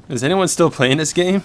Is anyone still playing this game?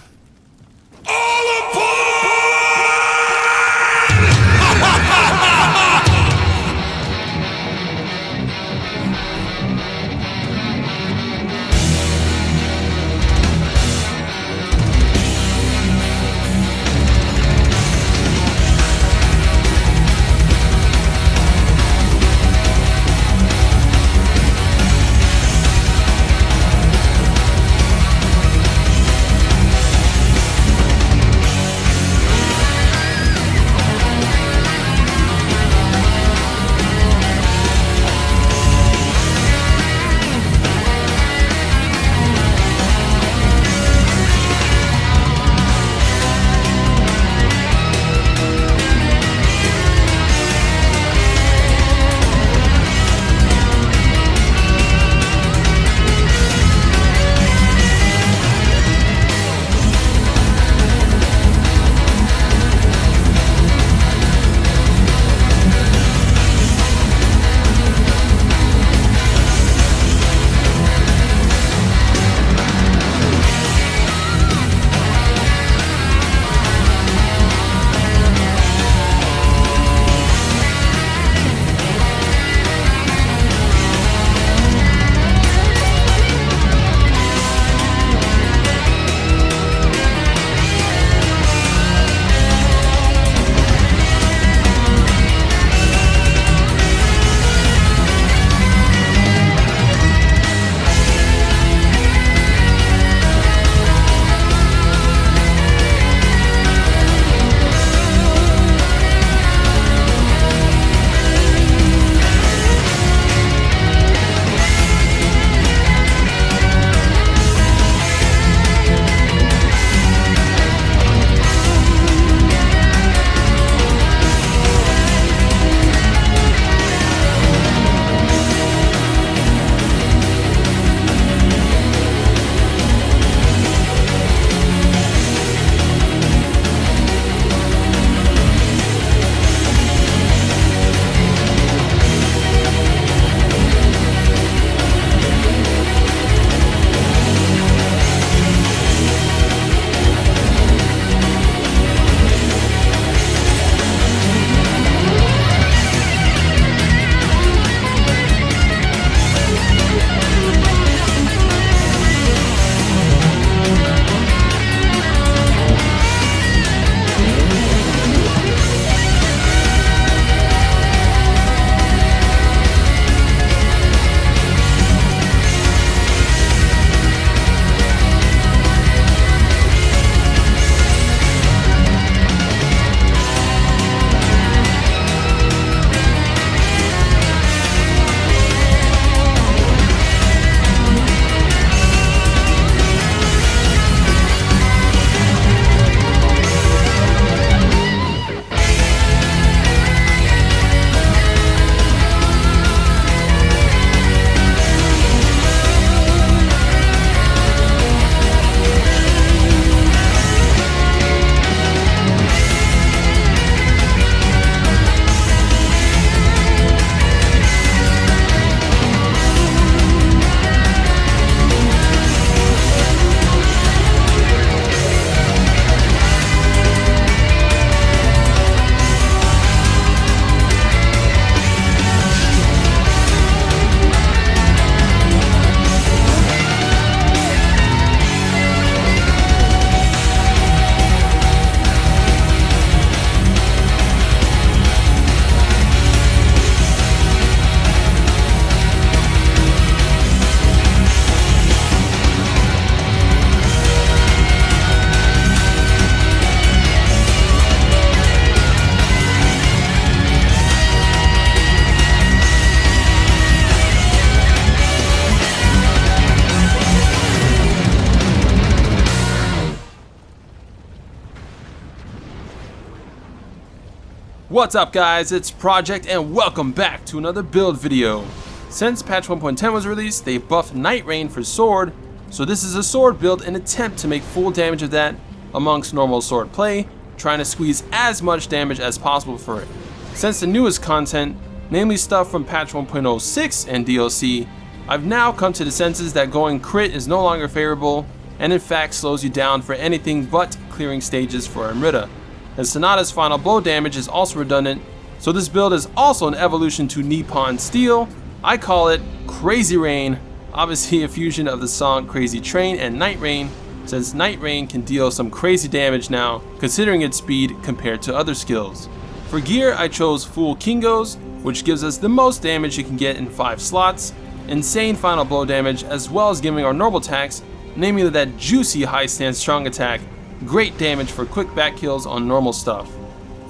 What's up guys, it's Project and welcome back to another build video. Since patch 1.10 was released, they buffed Night Rain for sword, so this is a sword build in an attempt to make full damage of that amongst normal sword play, trying to squeeze as much damage as possible for it. Since the newest content, namely stuff from patch 1.06 and DLC, I've now come to the senses that going crit is no longer favorable, and in fact slows you down for anything but clearing stages for Amrita. And Sonata's final blow damage is also redundant, so this build is also an evolution to Nippon Steel. I call it Crazy Rain, obviously a fusion of the song Crazy Train and Night Rain, since Night Rain can deal some crazy damage now considering its speed compared to other skills. For gear, I chose Full Kingos, which gives us the most damage you can get in 5 slots, insane final blow damage, as well as giving our normal attacks, namely that juicy high stance strong attack, great damage for quick back kills on normal stuff.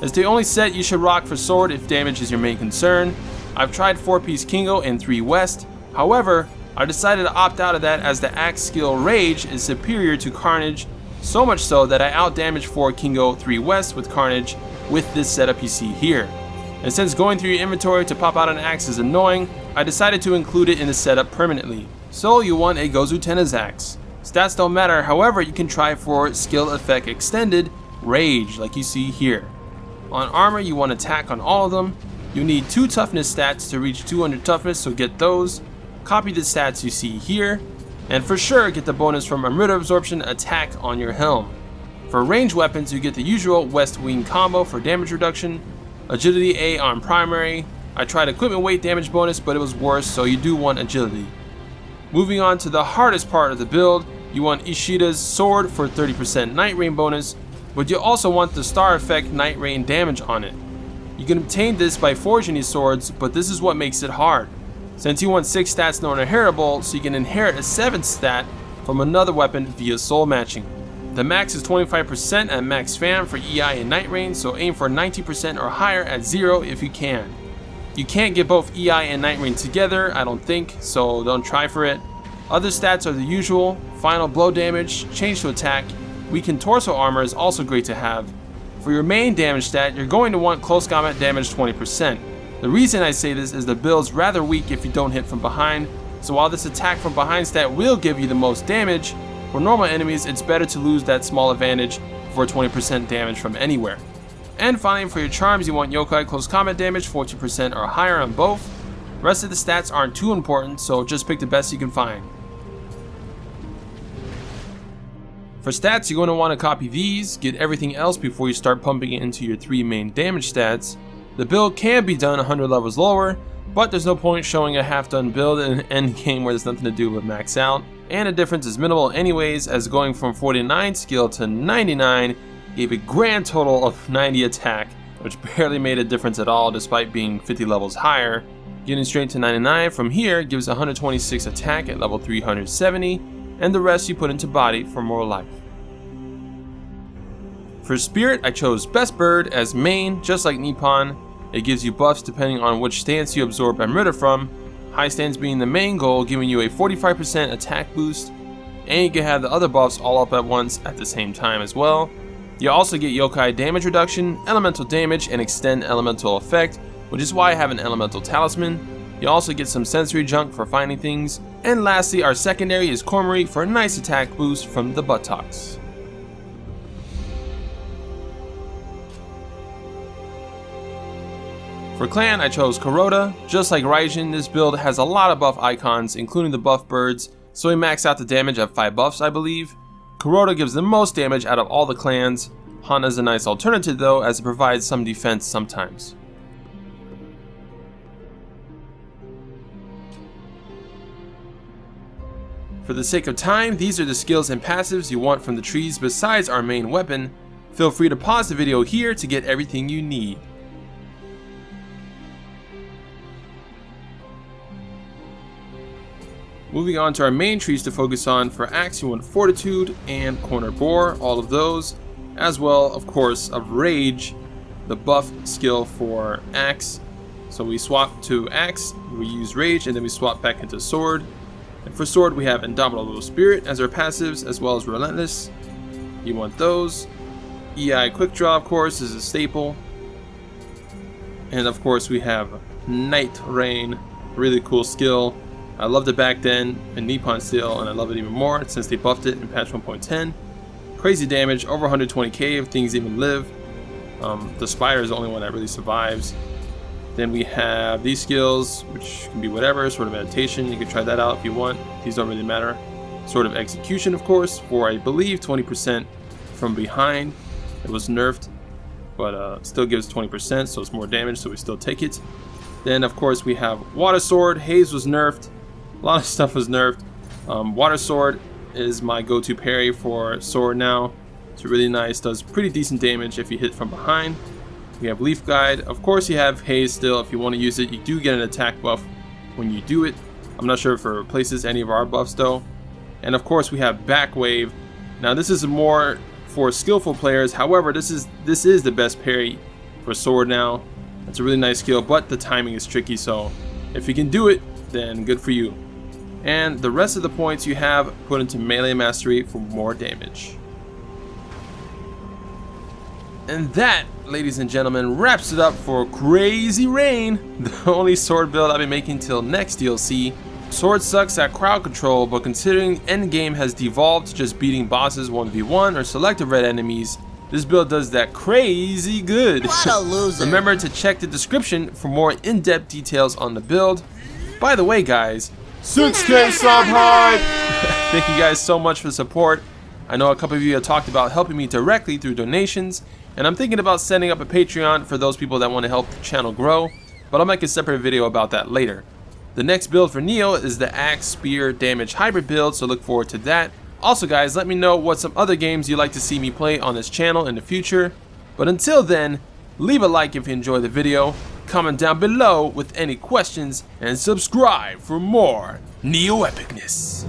It's the only set you should rock for sword if damage is your main concern. I've tried 4-piece Kingo and 3 West, however, I decided to opt out of that as the axe skill Rage is superior to Carnage, so much so that I outdamage 4 Kingo 3 West with Carnage with this setup you see here. And since going through your inventory to pop out an axe is annoying, I decided to include it in the setup permanently. So you want a Gozu Tenna's axe. Stats don't matter, however you can try for skill effect extended, Rage, like you see here. On armor you want attack on all of them. You need 2 toughness stats to reach 200 toughness, so get those. Copy the stats you see here, and for sure get the bonus from Amrita Absorption attack on your helm. For range weapons you get the usual West Wing combo for damage reduction, Agility A on primary. I tried equipment weight damage bonus but it was worse, so you do want agility. Moving on to the hardest part of the build, you want Ishida's sword for 30% Night Rain bonus, but you also want the star effect Night Rain damage on it. You can obtain this by forging these swords, but this is what makes it hard, since you want 6 stats non-inheritable, so you can inherit a 7th stat from another weapon via soul matching. The max is 25% at max fam for EI and Night Rain, so aim for 90% or higher at 0 if you can. You can't get both EI and Night Rain together, I don't think, so don't try for it. Other stats are the usual: final blow damage, change to attack, weakened torso armor is also great to have. For your main damage stat, you're going to want close combat damage 20%. The reason I say this is the build's rather weak if you don't hit from behind, so while this attack from behind stat will give you the most damage, for normal enemies it's better to lose that small advantage for 20% damage from anywhere. And finally, for your charms you want yokai close combat damage 40% or higher on both. Rest of the stats aren't too important, so just pick the best you can find. For stats, you're going to want to copy these, get everything else before you start pumping it into your 3 main damage stats. The build can be done 100 levels lower, but there's no point showing a half-done build in an end game where there's nothing to do but max out. And the difference is minimal anyways, as going from 49 skill to 99 gave a grand total of 90 attack, which barely made a difference at all despite being 50 levels higher. Getting straight to 99 from here gives 126 attack at level 370, and the rest you put into body for more life. For spirit, I chose Best Bird as main, just like Nippon. It gives you buffs depending on which stance you absorb Amrita from, high stance being the main goal, giving you a 45% attack boost, and you can have the other buffs all up at once at the same time as well. You also get yokai damage reduction, elemental damage, and extend elemental effect, which is why I have an elemental talisman. You also get some sensory junk for finding things, and lastly our secondary is Kormari for a nice attack boost from the buttocks. For clan, I chose Kuroda. Just like Raijin, this build has a lot of buff icons, including the buff birds, so we max out the damage at 5 buffs I believe. Kuroda gives the most damage out of all the clans. Hana's a nice alternative though, as it provides some defense sometimes. For the sake of time, these are the skills and passives you want from the trees besides our main weapon. Feel free to pause the video here to get everything you need. Moving on to our main trees to focus on, for axe you want Fortitude and Corner Bore, all of those, as well of course of Rage, the buff skill for axe. So we swap to axe, we use Rage, and then we swap back into sword. And for sword we have Indomitable Spirit as our passives, as well as Relentless. You want those. EI Quick Draw of course is a staple. And of course we have Night Rain, really cool skill. I loved it back then in Nippon Steel, and I love it even more since they buffed it in patch 1.10. Crazy damage, over 120k if things even live. The Spider is the only one that really survives. Then we have these skills, which can be whatever, sort of meditation. You can try that out if you want. These don't really matter. Sword of Execution, of course, for I believe 20% from behind. It was nerfed, but still gives 20%, so it's more damage, so we still take it. Then, of course, we have Water Sword. Haze was nerfed. A lot of stuff was nerfed. Water Sword is my go-to parry for sword now. It's really nice. Does pretty decent damage if you hit from behind. We have Leaf Guide. Of course, you have Haze still. If you want to use it, you do get an attack buff when you do it. I'm not sure if it replaces any of our buffs though. And of course, we have Back Wave. Now, this is more for skillful players. However, this is the best parry for sword now. It's a really nice skill, but the timing is tricky. So if you can do it, then good for you. And the rest of the points you have put into melee mastery for more damage. And that, ladies and gentlemen, wraps it up for Crazy Rain, the only sword build I'll be making till next DLC. Sword sucks at crowd control, but considering endgame has devolved to just beating bosses 1v1 or selective red enemies, this build does that crazy good. What a loser. Remember to check the description for more in-depth details on the build. By the way, guys, 6K sub hype! Thank you guys so much for the support. I know a couple of you have talked about helping me directly through donations, and I'm thinking about setting up a Patreon for those people that want to help the channel grow, but I'll make a separate video about that later. The next build for Neo is the Axe Spear Damage Hybrid build, so look forward to that. Also guys, let me know what some other games you'd like to see me play on this channel in the future. But until then, leave a like if you enjoyed the video, comment down below with any questions, and subscribe for more Neo epicness.